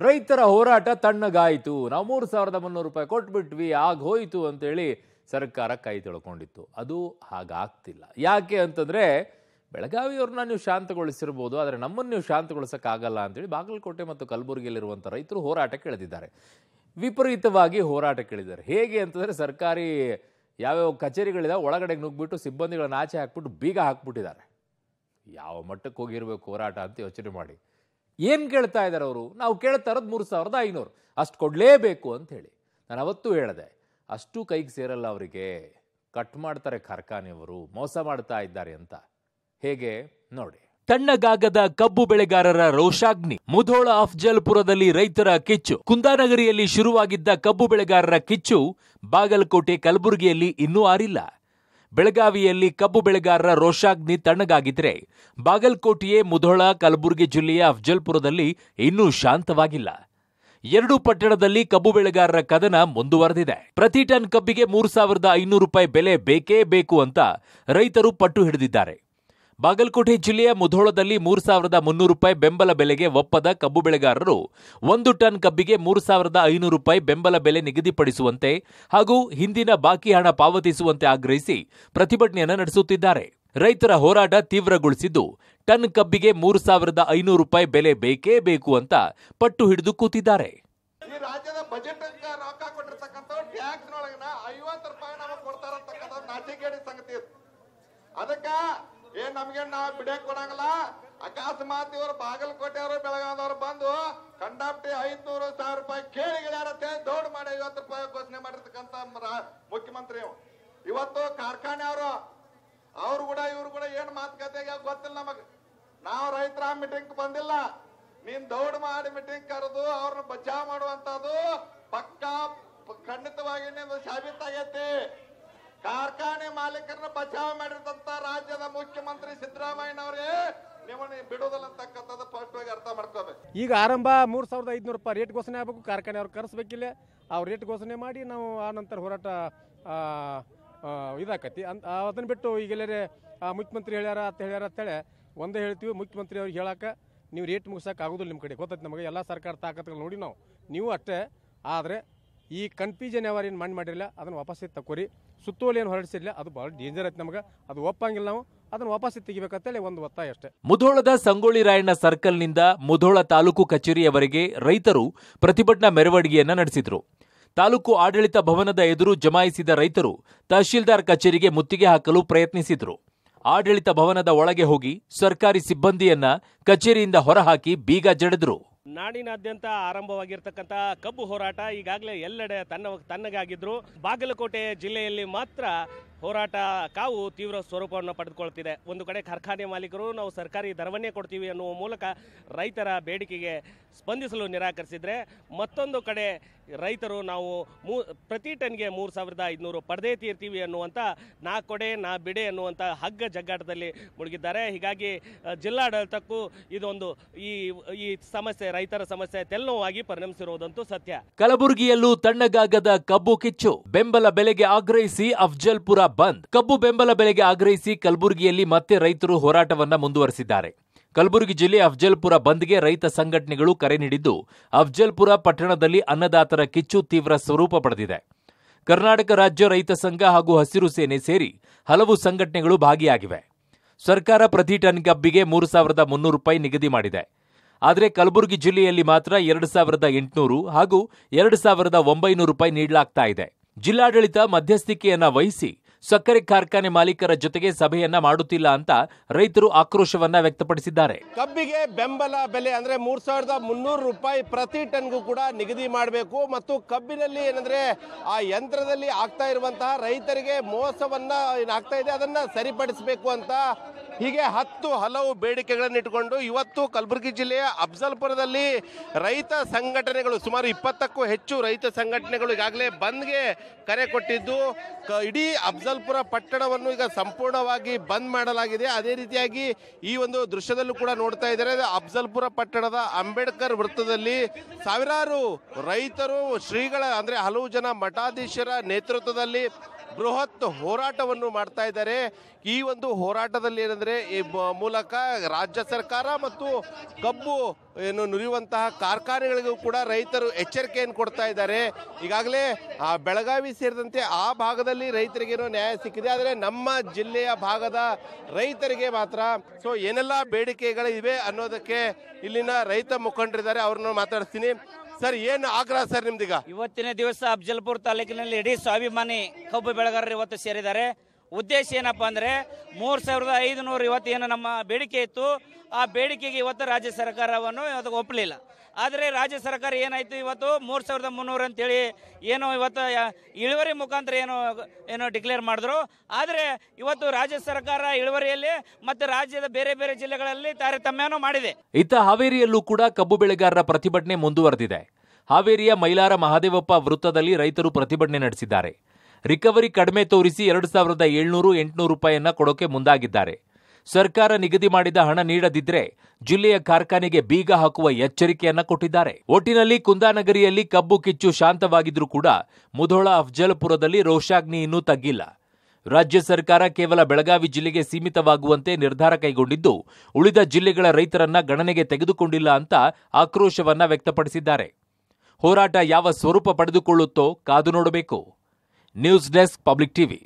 ರೈತರ ಹೋರಾಟ ತಣ್ಣಗಾಯಿತು. ನಾವು 3,300 ರೂಪಾಯಿ ಕೊಟ್ಬಿಟ್ವಿ, ಆಗೋಯ್ತು ಅಂತೇಳಿ ಸರ್ಕಾರ ಕೈ ತೊಳ್ಕೊಂಡಿತ್ತು. ಅದು ಹಾಗಾಗ್ತಿಲ್ಲ. ಯಾಕೆ ಅಂತಂದ್ರೆ ಬೆಳಗಾವಿಯವ್ರನ್ನ ನೀವು ಶಾಂತಗೊಳಿಸಿರ್ಬೋದು, ಆದರೆ ನಮ್ಮನ್ನು ನೀವು ಶಾಂತಗೊಳಿಸೋಕ್ಕಾಗಲ್ಲ ಅಂತೇಳಿ ಬಾಗಲಕೋಟೆ ಮತ್ತು ಕಲಬುರಗಿಯಲ್ಲಿರುವಂಥ ರೈತರು ಹೋರಾಟಕ್ಕೆ ಇಳಿದಿದ್ದಾರೆ. ವಿಪರೀತವಾಗಿ ಹೋರಾಟಕ್ಕೆ ಇಳಿದಿದ್ದಾರೆ. ಹೇಗೆ ಅಂತಂದರೆ ಸರ್ಕಾರಿ ಯಾವ್ಯಾವ ಕಚೇರಿಗಳಿದಾವೆ ಒಳಗಡೆ ನುಗ್ಬಿಟ್ಟು ಸಿಬ್ಬಂದಿಗಳನ್ನ ಆಚೆ ಹಾಕ್ಬಿಟ್ಟು ಬೀಗ ಹಾಕ್ಬಿಟ್ಟಿದ್ದಾರೆ. ಯಾವ ಮಟ್ಟಕ್ಕೆ ಹೋಗಿರ್ಬೇಕು ಹೋರಾಟ ಅಂತ ಯೋಚನೆ ಮಾಡಿ. ಏನು ಕೇಳ್ತಾ ಇದ್ದಾರೆ ಅವರು? ನಾವು ಕೇಳ್ತಾ ಇರೋದು 3,500 ಅಷ್ಟು ಕೊಡಲೇಬೇಕು ಅಂತ ಹೇಳಿ. ನಾನು ಅವತ್ತೂ ಹೇಳಿದೆ, ಅಷ್ಟು ಕೈಗೆ ಸೇರಲ್ಲ ಅವರಿಗೆ, ಕಟ್ ಮಾಡ್ತಾರೆ ಕಾರ್ಖಾನೆಯವರು, ಮೋಸ ಮಾಡ್ತಾ ಇದ್ದಾರೆ ಅಂತ. ಹೇಗೆ ನೋಡಿ. ತಣ್ಣಗಾಗದ ಕಬ್ಬು ಬೆಳೆಗಾರರ ರೋಷಾಗ್ನಿ. ಮುಧೋಳ ಅಫ್ಜಲ್ಪುರದಲ್ಲಿ ರೈತರ ಕಿಚ್ಚು. ಕುಂದಾನಗರಿಯಲ್ಲಿ ಶುರುವಾಗಿದ್ದ ಕಬ್ಬು ಬೆಳೆಗಾರರ ಕಿಚ್ಚು ಬಾಗಲಕೋಟೆ ಕಲಬುರಗಿಯಲ್ಲಿ ಇನ್ನೂ ಆರಿಲ್ಲ. ಬೆಳಗಾವಿಯಲ್ಲಿ ಕಬ್ಬು ಬೆಳೆಗಾರರ ರೋಷಾಗ್ನಿ ತಣ್ಣಗಾಗಿದ್ರೆ ಬಾಗಲಕೋಟೆಯೇ ಮುಧೋಳ ಕಲಬುರಗಿ ಜಿಲ್ಲೆಯ ಅಫ್ಜಲ್ಪುರದಲ್ಲಿ ಇನ್ನೂ ಶಾಂತವಾಗಿಲ್ಲ. ಎರಡೂ ಪಟ್ಟಣದಲ್ಲಿ ಕಬ್ಬು ಬೆಳೆಗಾರರ ಕದನ ಮುಂದುವರೆದಿದೆ. ಪ್ರತಿ ಟನ್ ಕಬ್ಬಿಗೆ 3,500 ರೂಪಾಯಿ ಬೆಲೆ ಬೇಕೇ ಬೇಕು ಅಂತ ರೈತರು ಪಟ್ಟು ಹಿಡಿದಿದ್ದಾರೆ. ಬಾಗಲಕೋಟೆ ಜಿಲ್ಲೆಯ ಮುಧೋಳದಲ್ಲಿ 3,300 ರೂಪಾಯಿ ಬೆಂಬಲ ಬೆಲೆಗೆ ಒಪ್ಪದ ಕಬ್ಬು ಬೆಳೆಗಾರರು 1 ಟನ್ ಕಬ್ಬಿಗೆ 3,500 ರೂಪಾಯಿ ಬೆಂಬಲ ಬೆಲೆ ನಿಗದಿಪಡಿಸುವಂತೆ ಹಾಗೂ ಹಿಂದಿನ ಬಾಕಿ ಹಣ ಪಾವತಿಸುವಂತೆ ಆಗ್ರಹಿಸಿ ಪ್ರತಿಭಟನೆಯನ್ನು ನಡೆಸುತ್ತಿದ್ದಾರೆ. ರೈತರ ಹೋರಾಟ ತೀವ್ರಗೊಳಿಸಿದ್ದು ಟನ್ ಕಬ್ಬಿಗೆ 3,500 ರೂಪಾಯಿ ಬೆಲೆ ಬೇಕೇ ಬೇಕು ಅಂತ ಪಟ್ಟು ಹಿಡಿದು ಕೂತಿದ್ದಾರೆ. ಈ ರಾಜ್ಯದ ಬಜೆಟ್ ರೊಕ್ಕ ಕೊಟ್ಟಿರ್ತಕ್ಕಂಥ ಟ್ಯಾಕ್ಸ್ ನೊಳಗಿನ 50 ರೂಪಾಯಿ ನಮಗೆ ಕೊಡ್ತಾರಂತಕ್ಕಂಥ ನಾಚಿಕೆಗೇಡಿ ಸಂಗತಿ. ಅದಕ್ಕ ಏನ್ ನಮ್ಗೆ ನಾವು ಬಿಡಕ್ ಕೊಡಂಗಿಲ್ಲ. ಅಕಸ್ಮಾತ್ ಇವರು ಬಾಗಲಕೋಟೆಯವರು ಬೆಳಗಾವಿಯವರು ಬಂದು ಕಂಡಾಪಟ್ಟಿ 500,000 ರೂಪಾಯಿ ಕೇಳಿಗಳಾರತ್ತೆ ದೌಡ್ ಮಾಡಿ 50 ರೂಪಾಯಿ ಘೋಷಣೆ ಮಾಡಿರ್ತಕ್ಕಂಥ ಮುಖ್ಯಮಂತ್ರಿ ಇವತ್ತು ಕಾರ್ಖಾನೆ ಅವ್ರು ಕೂಡ ಇವ್ರು ಕೂಡ ಏನ್ ಮಾತುಕತೆಗೆ ಗೊತ್ತಿಲ್ಲ ನಮಗ್. ನಾವು ರೈತರ ಮೀಟಿಂಗ್ ಬಂದಿಲ್ಲ, ನೀನ್ ದೌಡ್ ಮಾಡಿ ಮೀಟಿಂಗ್ ಕರೆದು ಅವ್ರನ್ನ ಬಚಾವ್ ಮಾಡುವಂತದ್ದು ಪಕ್ಕಾ ಖಂಡಿತವಾಗಿ ಸಾಬೀತಾಗೈತಿ. ಕಾರ್ಖಾನೆ ಮಾಲೀಕರನ್ನ ಬಚಾವ್ ಮಾಡಿರ್ತಂತ ರಾಜ್ಯದ ಮುಖ್ಯಮಂತ್ರಿ ಸಿದ್ದರಾಮಯ್ಯನವರೇ ನಿಮ್ಮನ್ನ ಬಿಡೋದಲ್ಲ ಅಂತಕ್ಕಂಥದ್ದು ಸ್ಪಷ್ಟವಾಗಿ ಅರ್ಥ ಮಾಡ್ಕೋಬೇಕು. ಈಗ ಆರಂಭ 3,500 ರೂಪಾಯಿ ರೇಟ್ ಘೋಷಣೆ ಆಗಬೇಕು, ಕಾರ್ಖಾನೆ ಅವ್ರು ಕರೆಸಬೇಕಿಲ್ಲ. ಅವ್ರು ರೇಟ್ ಘೋಷಣೆ ಮಾಡಿ ನಾವು ಆ ನಂತರ ಹೋರಾಟ ಇದಾಕತಿ ಅಂತ ಅದನ್ನ ಬಿಟ್ಟು ಈಗೆಲ್ಲರೇ ಮುಖ್ಯಮಂತ್ರಿ ಹೇಳ್ಯಾರ ಅಂತೇಳಿ ಒಂದೇ ಹೇಳ್ತೀವಿ. ಮುಖ್ಯಮಂತ್ರಿ ಅವ್ರಿಗೆ ಹೇಳಕ್ಕೆ ನೀವು ರೇಟ್ ಮುಗಿಸಕ್ಕೆ ಆಗೋದಿಲ್ಲ. ನಿಮ್ಮ ಕಡೆ ಗೊತ್ತೈತೆ ನಮಗೆ, ಎಲ್ಲ ಸರ್ಕಾರ ತಾಕತ್ಗಳು ನೋಡಿ ನೀವು ಅಷ್ಟೇ. ಆದರೆ ಈ ಕನ್ಫ್ಯೂಷನ್ ಯಾವ ಏನು ಮಾಡಿರಲಿಲ್ಲ ಅದನ್ನು ವಾಪಸ್ಸೇ ತಕೋರಿ. ಸುತ್ತೋಲೆ ಏನು ಹೊರಡಿಸಿರಲಿಲ್ಲ, ಅದು ಭಾಳ ಡೇಂಜರ್ ಐತೆ ನಮಗೆ, ಅದು ಒಪ್ಪಂಗಿಲ್ಲ. ನಾವು ಅದನ್ನು ವಾಪಸ್ಸೇ ತೆಗಿಬೇಕಂತೇಳಿ ಒಂದು ಒತ್ತಾಯ ಅಷ್ಟೇ. ಮುಧೋಳದ ಸಂಗೊಳ್ಳಿ ರಾಯಣ್ಣ ಸರ್ಕಲ್ನಿಂದ ಮುಧೋಳ ತಾಲೂಕು ಕಚೇರಿಯವರೆಗೆ ರೈತರು ಪ್ರತಿಭಟನಾ ಮೆರವಣಿಗೆಯನ್ನ ನಡೆಸಿದ್ರು. ತಾಲೂಕು ಆಡಳಿತ ಭವನದ ಎದುರು ಜಮಾಯಿಸಿದ ರೈತರು ತಹಶೀಲ್ದಾರ್ ಕಚೇರಿಗೆ ಮುತ್ತಿಗೆ ಹಾಕಲು ಪ್ರಯತ್ನಿಸಿದ್ರು. ಆಡಳಿತ ಭವನದ ಒಳಗೆ ಹೋಗಿ ಸರ್ಕಾರಿ ಸಿಬ್ಬಂದಿಯನ್ನ ಕಚೇರಿಯಿಂದ ಹೊರಹಾಕಿ ಬೀಗ ಜಡಿದ್ರು. ನಾಡಿನಾದ್ಯಂತ ಆರಂಭವಾಗಿರ್ತಕ್ಕಂಥ ಕಬ್ಬು ಹೋರಾಟ ಈಗಾಗಲೇ ಎಲ್ಲೆಡೆ ತಣ್ಣಗಾಗಿದ್ರು. ಬಾಗಲಕೋಟೆ ಜಿಲ್ಲೆಯಲ್ಲಿ ಮಾತ್ರ ಹೋರಾಟ ಕಾವು ತೀವ್ರ ಸ್ವರೂಪವನ್ನು ಪಡೆದುಕೊಳ್ತಿದೆ. ಒಂದು ಕಡೆ ಕಾರ್ಖಾನೆ ಮಾಲೀಕರು ನಾವು ಸರ್ಕಾರಿ ದರವನ್ನೇ ಕೊಡ್ತೀವಿ ಅನ್ನುವ ಮೂಲಕ ರೈತರ ಬೇಡಿಕೆಗೆ ಸ್ಪಂದಿಸಲು ನಿರಾಕರಿಸಿದರೆ, ಮತ್ತೊಂದು ಕಡೆ ರೈತರು ನಾವು ಪ್ರತಿ ಟನ್ಗೆ 3,500 ಪಡೆದೇ ತೀರ್ತೀವಿ ಅನ್ನುವಂಥ ನಾ ಕೊಡೆ ನಾ ಬಿಡೆ ಅನ್ನುವಂಥ ಹಗ್ಗ ಜಗ್ಗಾಟದಲ್ಲಿ ಮುಳುಗಿದ್ದಾರೆ. ಹೀಗಾಗಿ ಜಿಲ್ಲಾಡಳಿತಕ್ಕೂ ಇದೊಂದು ಈ ಸಮಸ್ಯೆ ರೈತರ ಸಮಸ್ಯೆ ತೆಲ್ಲವಾಗಿ ಪರಿಣಮಿಸಿರುವುದಂತೂ ಸತ್ಯ. ಕಲಬುರಗಿಯಲ್ಲೂ ತಣ್ಣಗಾಗದ ಕಬ್ಬು ಕಿಚ್ಚು. ಬೆಂಬಲ ಬೆಲೆಗೆ ಆಗ್ರಹಿಸಿ ಅಫ್ಜಲ್ಪುರ ಬಂದ್. ಕಬ್ಬು ಬೆಂಬಲ ಬೆಲೆಗೆ ಆಗ್ರಹಿಸಿ ಕಲಬುರಗಿಯಲ್ಲಿ ಮತ್ತೆ ರೈತರು ಹೋರಾಟವನ್ನ ಮುಂದುವರೆಸಿದ್ದಾರೆ. ಕಲಬುರಗಿ ಜಿಲ್ಲೆ ಅಫ್ಜಲ್ಪುರ ಬಂದ್ಗೆ ರೈತ ಸಂಘಟನೆಗಳು ಕರೆ ನೀಡಿದ್ದು, ಅಫ್ಜಲ್ಪುರ ಪಟ್ಟಣದಲ್ಲಿ ಅನ್ನದಾತರ ಕಿಚ್ಚು ತೀವ್ರ ಸ್ವರೂಪ ಪಡೆದಿದೆ. ಕರ್ನಾಟಕ ರಾಜ್ಯ ರೈತ ಸಂಘ ಹಾಗೂ ಹಸಿರು ಸೇನೆ ಸೇರಿ ಹಲವು ಸಂಘಟನೆಗಳು ಭಾಗಿಯಾಗಿವೆ. ಸರ್ಕಾರ ಪ್ರತಿ ಟನ್ ಕಬ್ಬಿಗೆ 3,300 ರೂಪಾಯಿ ನಿಗದಿ ಮಾಡಿದೆ. ಆದರೆ ಕಲಬುರಗಿ ಜಿಲ್ಲೆಯಲ್ಲಿ ಮಾತ್ರ 2,800 ಹಾಗೂ 2,900 ರೂಪಾಯಿ ನೀಡಲಾಗ್ತಾ ಇದೆ. ಜಿಲ್ಲಾಡಳಿತ ಮಧ್ಯಸ್ಥಿಕೆಯನ್ನ ವಹಿಸಿ ಸಕ್ಕರೆ ಕಾರ್ಖಾನೆ ಮಾಲೀಕರ ಜೊತೆಗೆ ಸಭೆಯನ್ನ ಮಾಡುತ್ತಿಲ್ಲ ಅಂತ ರೈತರು ಆಕ್ರೋಶವನ್ನ ವ್ಯಕ್ತಪಡಿಸಿದ್ದಾರೆ. ಕಬ್ಬಿಗೆ ಬೆಂಬಲ ಬೆಲೆ ಅಂದ್ರೆ 3,300 ರೂಪಾಯಿ ಪ್ರತಿ ಟನ್ಗೂ ಕೂಡ ನಿಗದಿ ಮಾಡಬೇಕು ಮತ್ತು ಕಬ್ಬಿನಲ್ಲಿ ಏನಂದ್ರೆ ಆ ಯಂತ್ರದಲ್ಲಿ ಆಗ್ತಾ ಇರುವಂತಹ ರೈತರಿಗೆ ಮೋಸವನ್ನ ಏನಾಗ್ತಾ ಇದೆ ಅದನ್ನ ಸರಿಪಡಿಸಬೇಕು ಅಂತ ಹೀಗೆ ಹಲವು ಬೇಡಿಕೆಗಳನ್ನು ಇಟ್ಟುಕೊಂಡು ಇವತ್ತು ಕಲಬುರಗಿ ಜಿಲ್ಲೆಯ ಅಫ್ಜಲ್ಪುರದಲ್ಲಿ ರೈತ ಸಂಘಟನೆಗಳು ಸುಮಾರು 20ಕ್ಕೂ ಹೆಚ್ಚು ರೈತ ಸಂಘಟನೆಗಳು ಈಗಾಗಲೇ ಬಂದ್ಗೆ ಕರೆ ಕೊಟ್ಟಿದ್ದು ಇಡೀ ಅಫ್ಜಲ್ಪುರ ಪಟ್ಟಣವನ್ನು ಈಗ ಸಂಪೂರ್ಣವಾಗಿ ಬಂದ್ ಮಾಡಲಾಗಿದೆ. ಅದೇ ರೀತಿಯಾಗಿ ಈ ಒಂದು ದೃಶ್ಯದಲ್ಲೂ ಕೂಡ ನೋಡ್ತಾ ಇದ್ದಾರೆ, ಅಫ್ಜಲ್ಪುರ ಪಟ್ಟಣದ ಅಂಬೇಡ್ಕರ್ ವೃತ್ತದಲ್ಲಿ ಸಾವಿರಾರು ರೈತರು ಶ್ರೀಗಳ ಅಂದ್ರೆ ಹಲವು ಜನ ಮಠಾಧೀಶರ ನೇತೃತ್ವದಲ್ಲಿ ಬೃಹತ್ ಹೋರಾಟವನ್ನು ಮಾಡ್ತಾ ಇದ್ದಾರೆ. ಈ ಒಂದು ಹೋರಾಟದಲ್ಲಿ ಏನಂದ್ರೆ ಈ ಮೂಲಕ ರಾಜ್ಯ ಸರ್ಕಾರ ಮತ್ತು ಕಬ್ಬು ಏನು ನುರಿಯುವಂತಹ ಕಾರ್ಖಾನೆಗಳಿಗೂ ಕೂಡ ರೈತರು ಎಚ್ಚರಿಕೆಯನ್ನು ಕೊಡ್ತಾ ಇದ್ದಾರೆ. ಈಗಾಗಲೇ ಬೆಳಗಾವಿ ಸೇರಿದಂತೆ ಆ ಭಾಗದಲ್ಲಿ ರೈತರಿಗೇನೋ ನ್ಯಾಯ ಸಿಕ್ಕಿದೆ, ಆದರೆ ನಮ್ಮ ಜಿಲ್ಲೆಯ ಭಾಗದ ರೈತರಿಗೆ ಮಾತ್ರ ಏನೆಲ್ಲ ಬೇಡಿಕೆಗಳಿವೆ ಅನ್ನೋದಕ್ಕೆ ಇಲ್ಲಿನ ರೈತ ಮುಖಂಡರಿದ್ದಾರೆ, ಅವ್ರನ್ನ ಮಾತಾಡ್ತೀನಿ. ಸರ್, ಏನು ಆಗ್ರಹ ಸರ್ ನಿಮ್ದೀಗ? ಇವತ್ತಿನ ದಿವಸ ಅಫಜಲ್ಪುರ ತಾಲೂಕಿನಲ್ಲಿ ಇಡೀ ಸ್ವಾಭಿಮಾನಿ ಕಬ್ಬು ಬೆಳೆಗಾರರು ಇವತ್ತು ಸೇರಿದ್ದಾರೆ. ಉದ್ದೇಶ ಏನಪ್ಪಾ ಅಂದ್ರೆ 3500 ಇವತ್ತು ಏನು ನಮ್ಮ ಬೇಡಿಕೆ ಇತ್ತು, ಆ ಬೇಡಿಕೆಗೆ ಇವತ್ತು ರಾಜ್ಯ ಸರ್ಕಾರವನ್ನು ಇವತ್ತು ಒಪ್ಪಲಿಲ್ಲ. ಆದರೆ ರಾಜ್ಯ ಸರ್ಕಾರ ಏನಾಯ್ತು, ಇವತ್ತು 3300 ಅಂತೇಳಿ ಏನು ಇವತ್ತು ಇಳುವರಿ ಮುಖಾಂತರ ಏನು ಡಿಕ್ಲೇರ್ ಮಾಡಿದ್ರು. ಆದರೆ ಇವತ್ತು ರಾಜ್ಯ ಸರ್ಕಾರ ಇಳುವರಿಯಲ್ಲಿ ಮತ್ತು ರಾಜ್ಯದ ಬೇರೆ ಬೇರೆ ಜಿಲ್ಲೆಗಳಲ್ಲಿ ತಾರತಮ್ಯವನ್ನು ಮಾಡಿದೆ. ಇತ್ತ ಹಾವೇರಿಯಲ್ಲೂ ಕೂಡ ಕಬ್ಬು ಬೆಳೆಗಾರರ ಪ್ರತಿಭಟನೆ ಮುಂದುವರೆದಿದೆ. ಹಾವೇರಿಯ ಮೈಲಾರ ಮಹಾದೇವಪ್ಪ ವೃತ್ತದಲ್ಲಿ ರೈತರು ಪ್ರತಿಭಟನೆ ನಡೆಸಿದ್ದಾರೆ. ರಿಕವರಿ ಕಡಿಮೆ ತೋರಿಸಿ 2700-800 ರೂಪಾಯಿಯನ್ನ ಕೊಡೋಕೆ ಮುಂದಾಗಿದ್ದಾರೆ. ಸರ್ಕಾರ ನಿಗದಿ ಮಾಡಿದ ಹಣ ನೀಡದಿದ್ರೆ ಜಿಲ್ಲೆಯ ಕಾರ್ಖಾನೆಗೆ ಬೀಗ ಹಾಕುವ ಎಚ್ಚರಿಕೆಯನ್ನ ಕೊಟ್ಟಿದ್ದಾರೆ. ಒಟ್ಟಿನಲ್ಲಿ ಕುಂದಾನಗರಿಯಲ್ಲಿ ಕಬ್ಬು ಕಿಚ್ಚು ಶಾಂತವಾಗಿದ್ರೂ ಕೂಡ ಮುಧೋಳ ಅಫಜಲಪುರದಲ್ಲಿ ರೋಷಾಗ್ನಿ ಇನ್ನೂ ತಗ್ಗಿಲ್ಲ. ರಾಜ್ಯ ಸರ್ಕಾರ ಕೇವಲ ಬೆಳಗಾವಿ ಜಿಲ್ಲೆಗೆ ಸೀಮಿತವಾಗುವಂತೆ ನಿರ್ಧಾರ ಕೈಗೊಂಡಿದ್ದು, ಉಳಿದ ಜಿಲ್ಲೆಗಳ ರೈತರನ್ನ ಗಣನೆಗೆ ತೆಗೆದುಕೊಂಡಿಲ್ಲ ಅಂತ ಆಕ್ರೋಶವನ್ನ ವ್ಯಕ್ತಪಡಿಸಿದ್ದಾರೆ. ಹೋರಾಟ ಯಾವ ಸ್ವರೂಪ ಪಡೆದುಕೊಳ್ಳುತ್ತೋ ಕಾದು ನೋಡಬೇಕು. News desk, public TV.